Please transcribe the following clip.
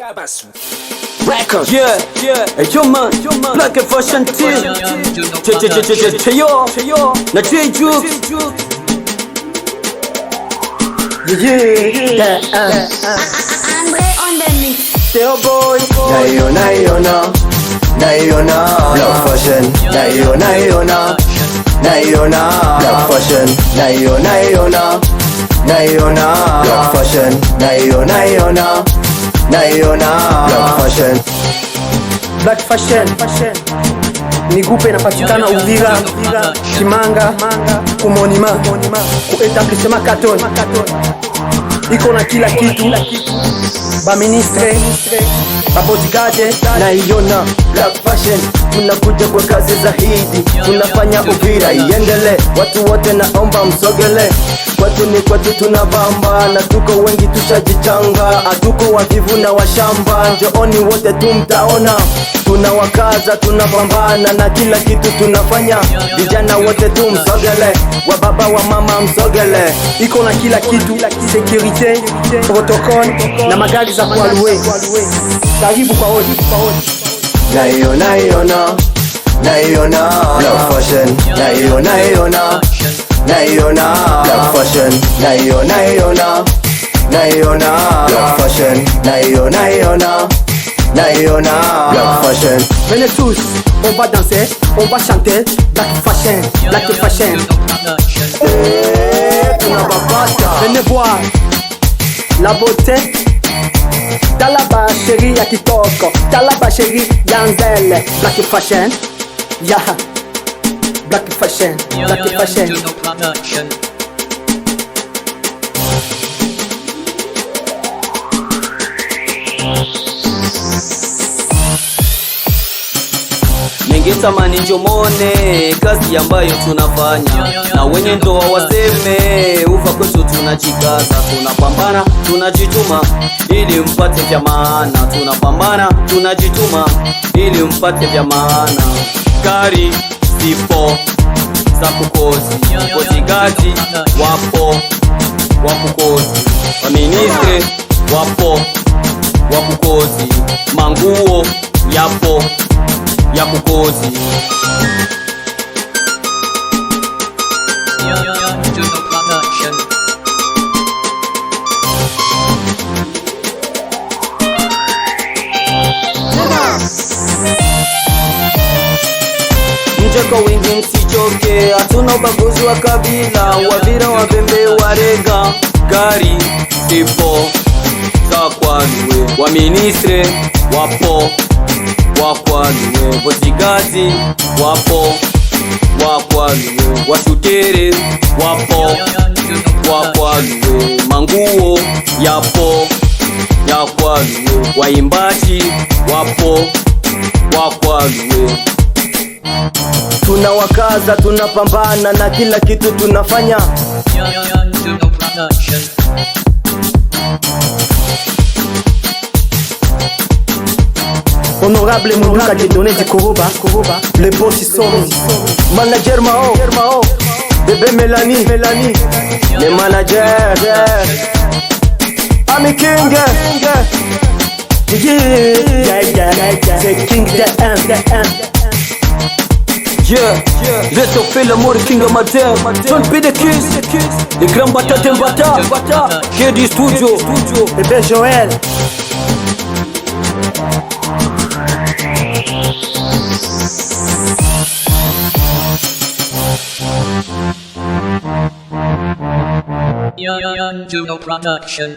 Gabas Records. Yeah. Hey, yo man, Black Fashion Team. Cheyo, na J-Jux. Yeah. Andre on the mix. Teo boy. Naiona Black Fashion. Naiona Black Fashion. Naiona Black Fashion. Naiona Black Fashion. Black Fashion ni grupe inapatikana Uvira, Kimanga, Kumonima, kuetablissement Katon. Iko na kila kitu, ba ministre, ba bodyguard. Naiona Black Fashion, tunakuja kwa kazi zaidi, tunafanya Uvira iendele, watu wote naomba msogele. Kwetu ni kwetu, tunabamba na tuko wengi, tushajichanga, hatuko wavivu na washamba. Njooni wote tumtaona, tunawakaza, tunapambana na kila kitu tunafanya. Vijana wote tumsogele, wa baba wa mama msogele. Iko na kila kitu, security, protocol na magari za kualue. Karibu kwa hodi. Naiona Black Fashion. Naiona Black Fashion. Naiona Black Fashion. Naiona Black Fashion. Venez tous, on va danser, on va chanter. Black Fashion. Venez voir la beauté. Talaba chérie ya kitoko, talaba chérie ya nzele. Black Fashion, yeah. Black Fashion. Ningetamani njomone kazi ambayo tunafanya, na wenye ndoa waseme ufa kwetu tunajikaza, tunapambana, tunajituma ili mpate vya maana, tunapambana, tunajituma ili mpate vya maana. Gari sipo za kukozi, bodyguard wapo wa kukozi, waministre wapo wa kukozi, manguo yapo ya kukozi. Nje kwa wingi msichoke, hatuna ubaguzi wa kabila, Wavira, Wabembe, Warega. Gari sipo za kwaluwe, waministre wapo wakwaluwe, bodyguard wapo wakwaluwe, washutere wapo wakwaluwe, manguo yapo yakwaluwe, waimbaji wapo wakwaluwe. Tunawakaza, tunapambana na kila kitu tunafanya. Honorable Moulouka Dieudonné du Koroba, le boss Somi, Manager Mao, bébé Mélanie, le manager, Ami King, c'est King the M. yeah, let's feel l'amour King of Mater, John P. The Kiss, les grands Bata, Kedi Studio, Bébé Joël. Young Juno Production.